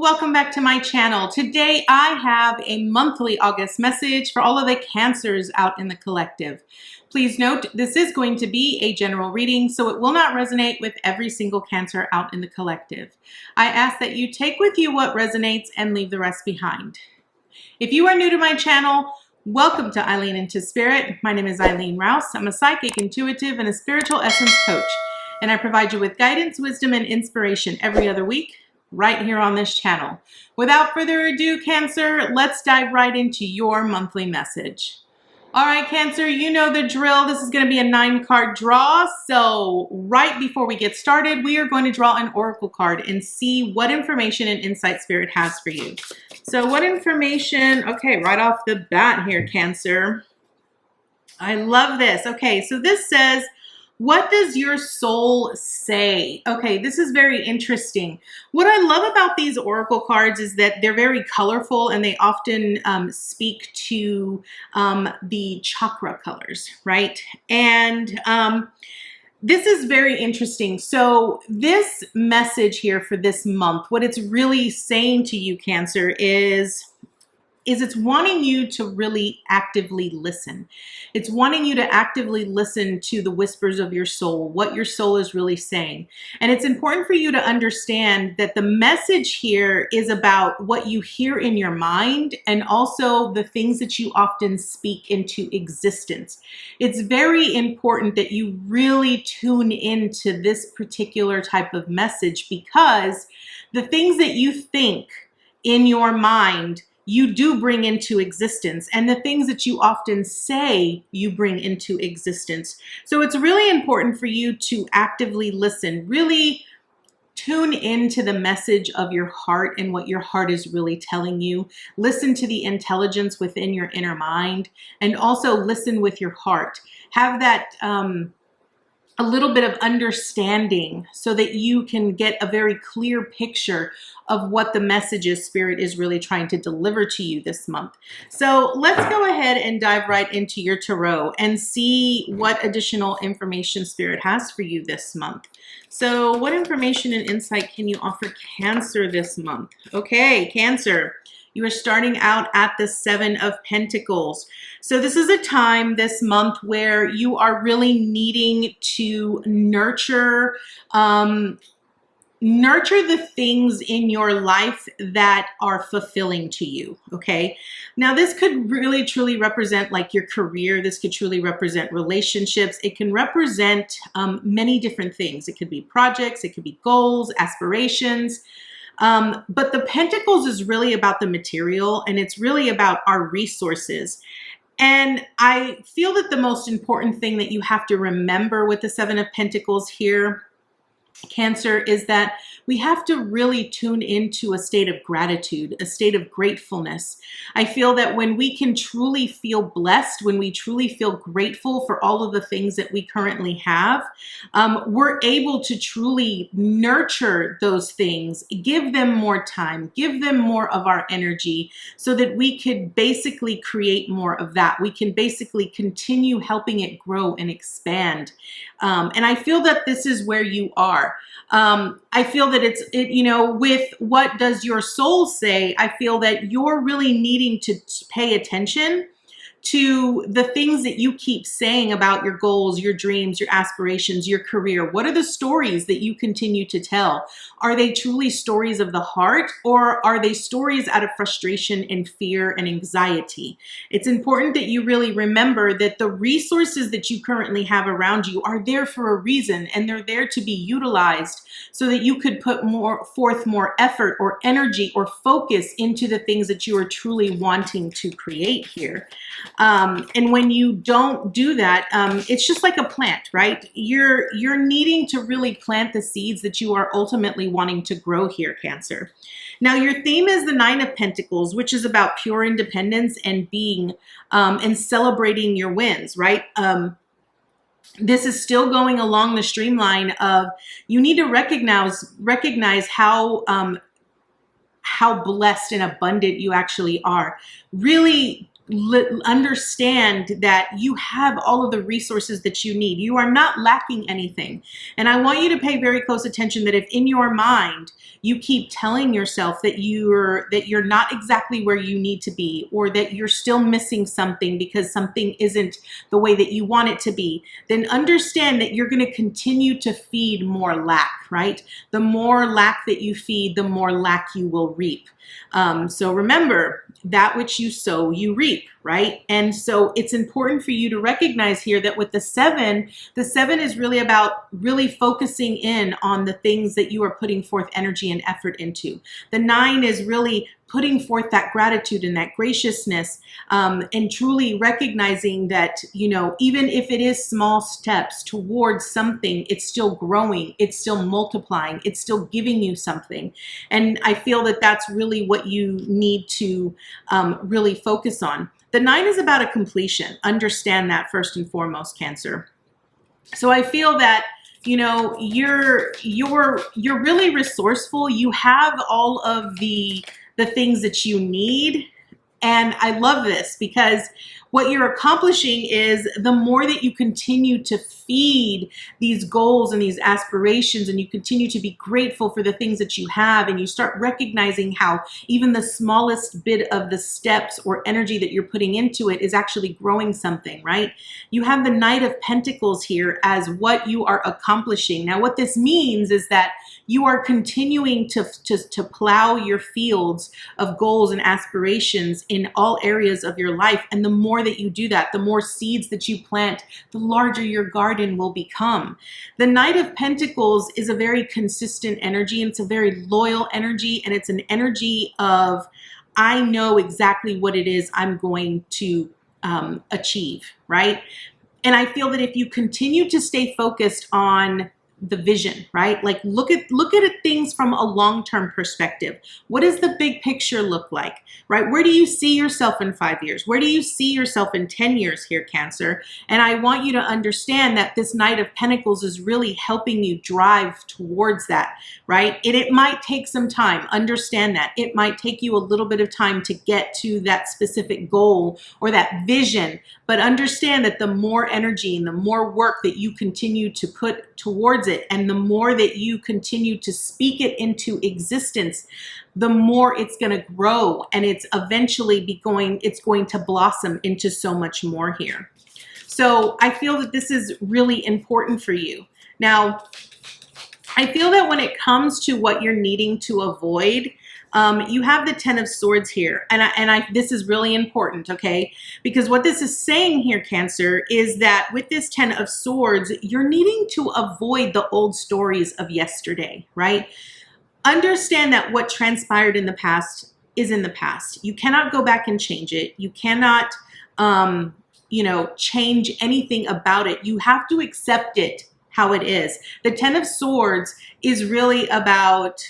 Welcome back to my channel. Today I have a monthly August message for all of the Cancers out in the collective. Please note this is going to be a general reading, so it will not resonate with every single Cancer out in the collective. I ask that you take with you what resonates and leave the rest behind. If you are new to my channel, welcome to Eileen into Spirit. My name is Eileen Rouse. I'm a psychic, intuitive, and a spiritual essence coach, and I provide you with guidance, wisdom, and inspiration every other week, right here on this channel. Without further ado, Cancer, let's dive right into your monthly message. All right, Cancer, you know the drill. This is going to be a 9-card draw. So right before we get started, we are going to draw an oracle card and see what information and insight Spirit has for you. So what information? Okay, right off the bat here, Cancer. I love this. Okay, so this says, what does your soul say? Okay, this is very interesting. What I love about these oracle cards is that they're very colorful and they often speak to the chakra colors, right? And this is very interesting. So this message here for this month, what it's really saying to you, Cancer, is it's wanting you to really actively listen. It's wanting you to actively listen to the whispers of your soul, what your soul is really saying. And it's important for you to understand that the message here is about what you hear in your mind and also the things that you often speak into existence. It's very important that you really tune into this particular type of message, because the things that you think in your mind you do bring into existence, and the things that you often say you bring into existence. So it's really important for you to actively listen, really tune into the message of your heart and what your heart is really telling you. Listen to the intelligence within your inner mind, and also listen with your heart. Have that a little bit of understanding so that you can get a very clear picture of what the messages Spirit is really trying to deliver to you this month. So let's go ahead and dive right into your tarot and see what additional information Spirit has for you this month. So what information and insight can you offer Cancer this month? Okay, Cancer, you are starting out at the 7 of Pentacles. So this is a time this month where you are really needing to nurture the things in your life that are fulfilling to you, okay? Now, this could really truly represent like your career. This could truly represent relationships. It can represent many different things. It could be projects, it could be goals, aspirations. But the Pentacles is really about the material, and it's really about our resources. And I feel that the most important thing that you have to remember with the 7 of Pentacles here, Cancer, is that we have to really tune into a state of gratitude, a state of gratefulness. I feel that when we can truly feel blessed, when we truly feel grateful for all of the things that we currently have, we're able to truly nurture those things, give them more time, give them more of our energy, so that we could basically create more of that. We can basically continue helping it grow and expand. And I feel that this is where you are. I feel that with what does your soul say, I feel that you're really needing to pay attention to the things that you keep saying about your goals, your dreams, your aspirations, your career. What are the stories that you continue to tell? Are they truly stories of the heart, or are they stories out of frustration and fear and anxiety? It's important that you really remember that the resources that you currently have around you are there for a reason, and they're there to be utilized so that you could put forth more effort or energy or focus into the things that you are truly wanting to create here. And when you don't do that, it's just like a plant, right? You're needing to really plant the seeds that you are ultimately wanting to grow here, Cancer. Now, your theme is the 9 of Pentacles, which is about pure independence and being and celebrating your wins, right? This is still going along the streamline of you need to recognize how blessed and abundant you actually are. Really understand that you have all of the resources that you need. You are not lacking anything. And I want you to pay very close attention that if in your mind you keep telling yourself that you're not exactly where you need to be, or that you're still missing something because something isn't the way that you want it to be, then understand that you're going to continue to feed more lack, right? The more lack that you feed, the more lack you will reap. So remember, that which you sow, you reap, right? And so it's important for you to recognize here that with the seven is really about really focusing in on the things that you are putting forth energy and effort into. The 9 is really putting forth that gratitude and that graciousness, and truly recognizing that, even if it is small steps towards something, it's still growing, it's still multiplying, it's still giving you something. And I feel that that's really what you need to really focus on. The 9 is about a completion. Understand that first and foremost, Cancer. So I feel that you're really resourceful. You have all of the things that you need. And I love this because what you're accomplishing is the more that you continue to feed these goals and these aspirations, and you continue to be grateful for the things that you have, and you start recognizing how even the smallest bit of the steps or energy that you're putting into it is actually growing something, right? You have the Knight of Pentacles here as what you are accomplishing. Now, what this means is that you are continuing to plow your fields of goals and aspirations in all areas of your life. And the more that you do that, the more seeds that you plant, the larger your garden will become. The Knight of Pentacles is a very consistent energy, and it's a very loyal energy, and it's an energy of, I know exactly what it is I'm going to achieve, right? And I feel that if you continue to stay focused on the vision, right? Like look at things from a long-term perspective. What does the big picture look like, right? Where do you see yourself in 5 years? Where do you see yourself in 10 years here, Cancer? And I want you to understand that this Knight of Pentacles is really helping you drive towards that, right? It might take some time. Understand that. It might take you a little bit of time to get to that specific goal or that vision, but understand that the more energy and the more work that you continue to put towards it, and the more that you continue to speak it into existence, the more it's going to grow, and it's eventually it's going to blossom into so much more here. So I feel that this is really important for you. Now, I feel that when it comes to what you're needing to avoid, you have the 10 of Swords here, and this is really important, okay? Because what this is saying here, Cancer, is that with this 10 of Swords, you're needing to avoid the old stories of yesterday, right? Understand that what transpired in the past is in the past. You cannot go back and change it. You cannot, change anything about it. You have to accept it how it is. The 10 of Swords is really about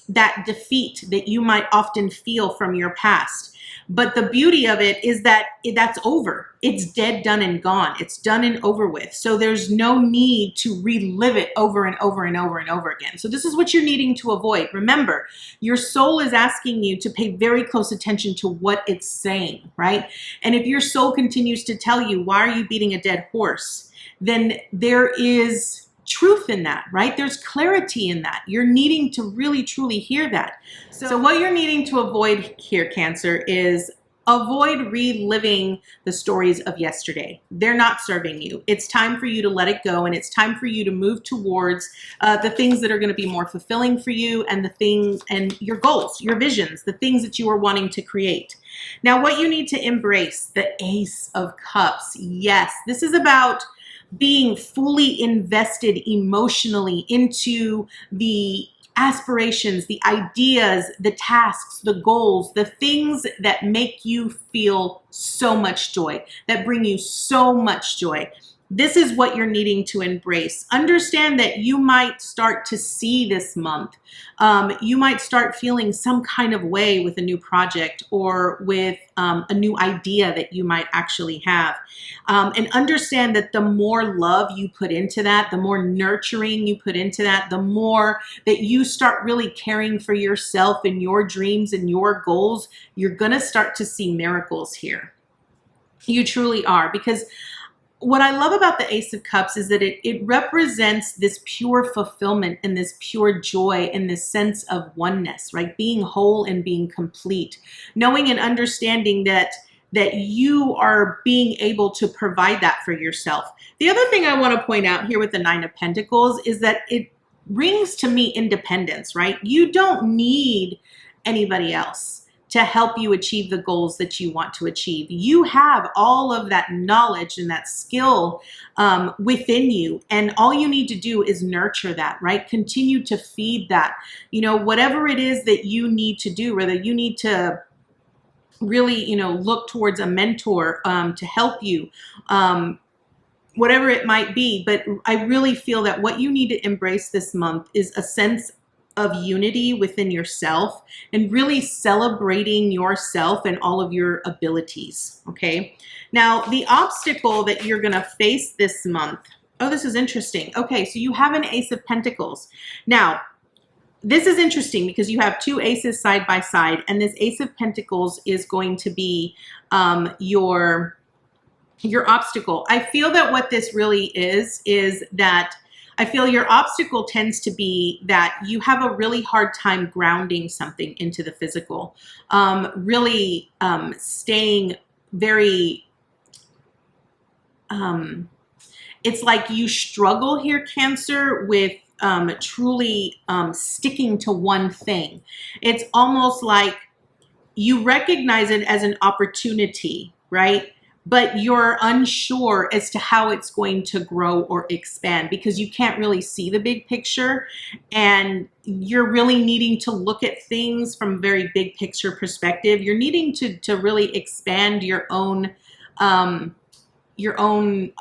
that defeat that you might often feel from your past. But the beauty of it is that that's over. It's dead, done, and gone. It's done and over with. So there's no need to relive it over and over and over and over again. So this is what you're needing to avoid. Remember, your soul is asking you to pay very close attention to what it's saying, right? And if your soul continues to tell you, why are you beating a dead horse? Then there is truth in that, right? There's clarity in that. You're needing to really, truly hear that. So what you're needing to avoid here, Cancer, is avoid reliving the stories of yesterday. They're not serving you. It's time for you to let it go, and it's time for you to move towards the things that are going to be more fulfilling for you, and the things and your goals, your visions, the things that you are wanting to create. Now, what you need to embrace, the Ace of Cups. Yes, this is about being fully invested emotionally into the aspirations, the ideas, the tasks, the goals, the things that make you feel so much joy, that bring you so much joy. this is what you're needing to embrace. Understand that you might start to see this month. You might start feeling some kind of way with a new project or with a new idea that you might actually have. And understand that the more love you put into that, the more nurturing you put into that, the more that you start really caring for yourself and your dreams and your goals, you're going to start to see miracles here. You truly are, because what I love about the Ace of Cups is that it represents this pure fulfillment and this pure joy and this sense of oneness, right? Being whole and being complete, knowing and understanding that you are being able to provide that for yourself. The other thing I want to point out here with the Nine of Pentacles is that it brings to me independence, right? You don't need anybody else to help you achieve the goals that you want to achieve. You have all of that knowledge and that skill within you, and all you need to do is nurture that, right? Continue to feed that. You know, whatever it is that you need to do, whether you need to really, you know, look towards a mentor to help you, whatever it might be. But I really feel that what you need to embrace this month is a sense of unity within yourself and really celebrating yourself and all of your abilities, okay? Now, the obstacle that you're gonna face this month, oh, this is interesting. Okay, so you have an Ace of Pentacles. Now, this is interesting because you have two aces side by side, and this Ace of Pentacles is going to be your obstacle. I feel that what this really is that I feel your obstacle tends to be that you have a really hard time grounding something into the physical, really staying very, it's like you struggle here, Cancer, with truly sticking to one thing. It's almost like you recognize it as an opportunity, right? But you're unsure as to how it's going to grow or expand because you can't really see the big picture, and you're really needing to look at things from a very big picture perspective. You're needing to really expand your own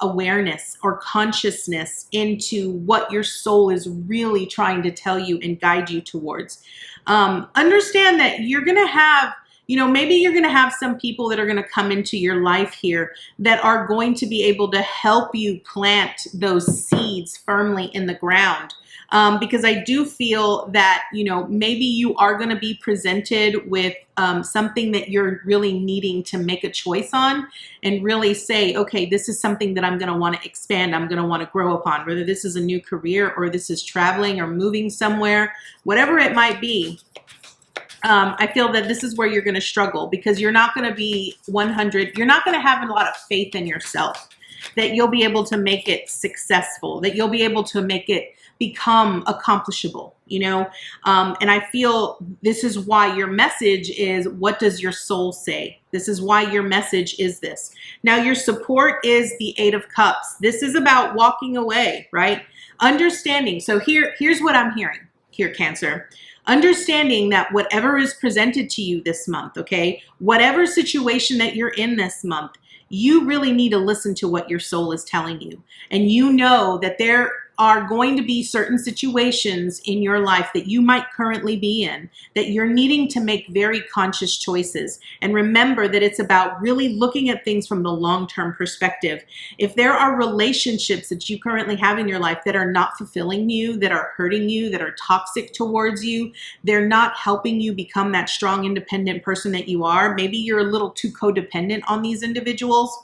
awareness or consciousness into what your soul is really trying to tell you and guide you towards. Understand that you're going to have, you know, maybe you're going to have some people that are going to come into your life here that are going to be able to help you plant those seeds firmly in the ground. Because I do feel that, you know, maybe you are going to be presented with something that you're really needing to make a choice on and really say, okay, this is something that I'm going to want to expand. I'm going to want to grow upon, whether this is a new career or this is traveling or moving somewhere, whatever it might be. I feel that this is where you're going to struggle because you're not going to be 100. You're not going to have a lot of faith in yourself that you'll be able to make it successful, that you'll be able to make it become accomplishable, you know? And I feel this is why your message is, what does your soul say? This is why your message is this. Now, your support is the Eight of Cups. This is about walking away, right? Understanding. So here's what I'm hearing here, Cancer. Understanding that whatever is presented to you this month, okay, whatever situation that you're in this month, you really need to listen to what your soul is telling you. And you know that there are going to be certain situations in your life that you might currently be in that you're needing to make very conscious choices. And remember that it's about really looking at things from the long-term perspective. If there are relationships that you currently have in your life that are not fulfilling you, that are hurting you, that are toxic towards you, they're not helping you become that strong, independent person that you are. Maybe you're a little too codependent on these individuals.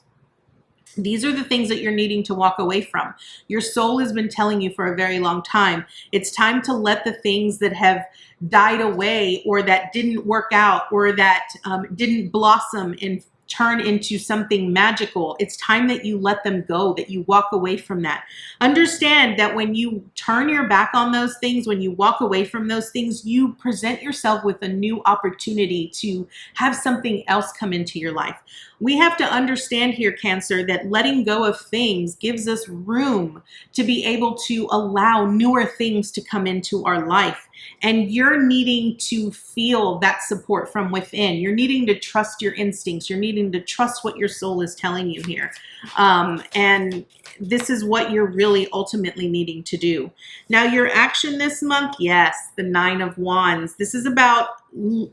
These are the things that you're needing to walk away from. Your soul has been telling you for a very long time. It's time to let the things that have died away or that didn't work out or that didn't blossom and turn into something magical. It's time that you let them go, that you walk away from that. Understand that when you turn your back on those things, when you walk away from those things, you present yourself with a new opportunity to have something else come into your life. We have to understand here, Cancer, that letting go of things gives us room to be able to allow newer things to come into our life. And you're needing to feel that support from within. You're needing to trust your instincts. You're needing to trust what your soul is telling you here. And this is what you're really ultimately needing to do. Now, your action this month, yes, the Nine of Wands. This is about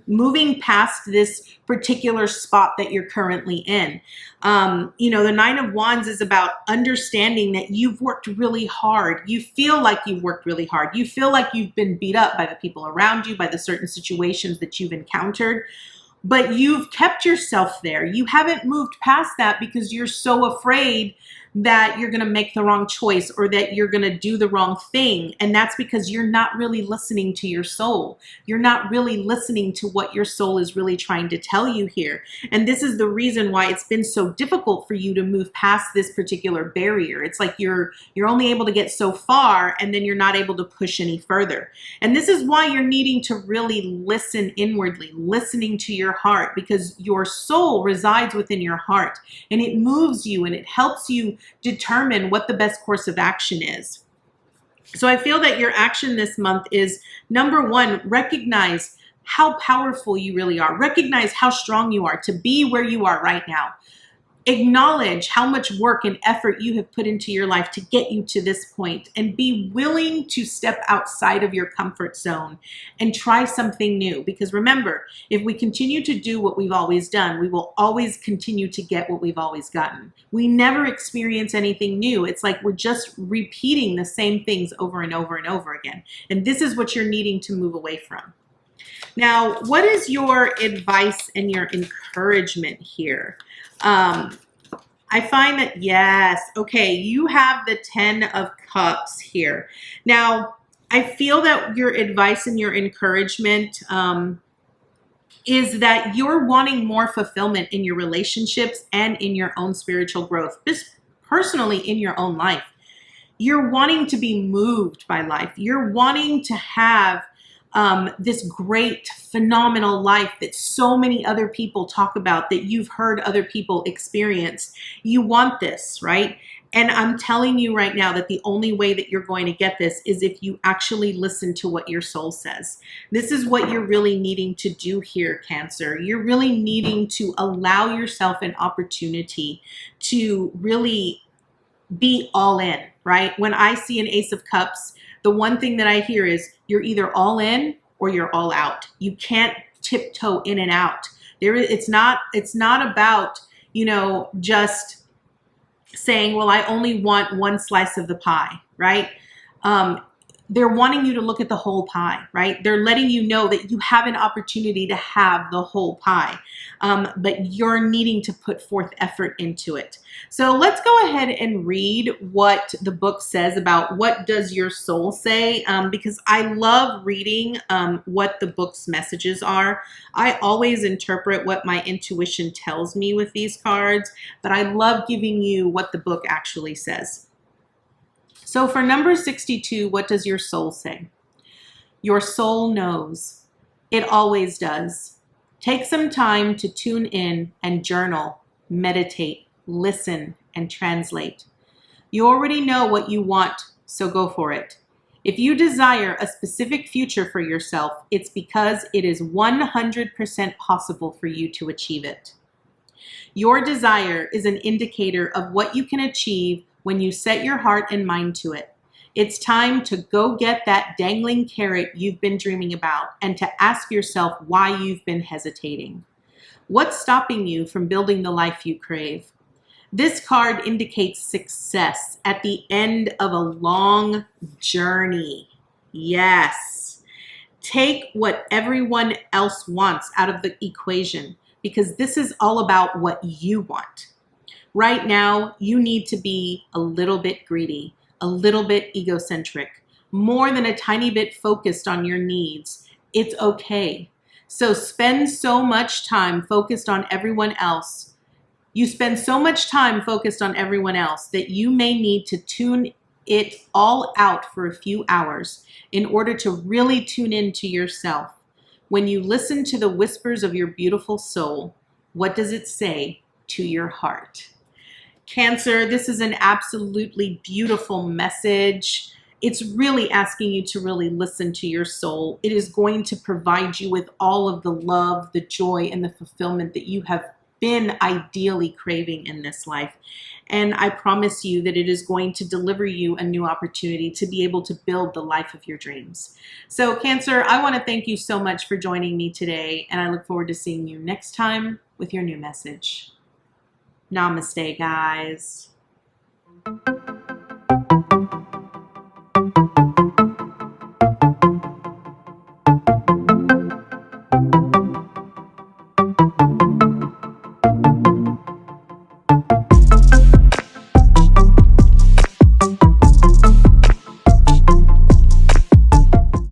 moving past this particular spot that you're currently in. You know, the Nine of Wands is about understanding that you've worked really hard. You feel like you've worked really hard. You feel like you've been beat up by the people around you, by the certain situations that you've encountered. But you've kept yourself there. You haven't moved past that because you're so afraid that you're going to make the wrong choice or that you're going to do the wrong thing. And that's because you're not really listening to your soul. You're not really listening to what your soul is really trying to tell you here. And this is the reason why it's been so difficult for you to move past this particular barrier. It's like you're only able to get so far and then you're not able to push any further. And this is why you're needing to really listen inwardly, listening to your heart, because your soul resides within your heart and it moves you and it helps you determine what the best course of action is. So I feel that your action this month is, number one, recognize how powerful you really are. Recognize how strong you are to be where you are right now. Acknowledge how much work and effort you have put into your life to get you to this point, and be willing to step outside of your comfort zone and try something new. Because remember, if we continue to do what we've always done, we will always continue to get what we've always gotten. We never experience anything new. It's like we're just repeating the same things over and over and over again. And this is what you're needing to move away from. Now, what is your advice and your encouragement here? I find that, yes, okay, you have the 10 of Cups here. Now, I feel that your advice and your encouragement is that you're wanting more fulfillment in your relationships and in your own spiritual growth, just personally in your own life. You're wanting to be moved by life. You're wanting to have this great, phenomenal life that so many other people talk about, that you've heard other people experience. You want this, right? And I'm telling you right now that the only way that you're going to get this is if you actually listen to what your soul says. This is what you're really needing to do here, Cancer. You're really needing to allow yourself an opportunity to really be all in, right? When I see an Ace of Cups, the one thing that I hear is you're either all in or you're all out. You can't tiptoe in and out. It's not about, you know, just saying, well, I only want one slice of the pie, right? They're wanting you to look at the whole pie, right? They're letting you know that you have an opportunity to have the whole pie, but you're needing to put forth effort into it. So let's go ahead and read what the book says about what does your soul say, because I love reading what the book's messages are. I always interpret what my intuition tells me with these cards, but I love giving you what the book actually says. So for number 62, what does your soul say? Your soul knows. It always does. Take some time to tune in and journal, meditate, listen, and translate. You already know what you want, so go for it. If you desire a specific future for yourself, it's because it is 100% possible for you to achieve it. Your desire is an indicator of what you can achieve when you set your heart and mind to it. It's time to go get that dangling carrot you've been dreaming about and to ask yourself why you've been hesitating. What's stopping you from building the life you crave? This card indicates success at the end of a long journey. Yes. Take what everyone else wants out of the equation, because this is all about what you want. Right now, you need to be a little bit greedy, a little bit egocentric, more than a tiny bit focused on your needs. It's okay. So spend so much time focused on everyone else. You spend so much time focused on everyone else that you may need to tune it all out for a few hours in order to really tune into yourself. When you listen to the whispers of your beautiful soul, what does it say to your heart? Cancer, this is an absolutely beautiful message. It's really asking you to really listen to your soul. It is going to provide you with all of the love, the joy, and the fulfillment that you have been ideally craving in this life. And I promise you that it is going to deliver you a new opportunity to be able to build the life of your dreams. So Cancer, I want to thank you so much for joining me today, and I look forward to seeing you next time with your new message. Namaste, guys.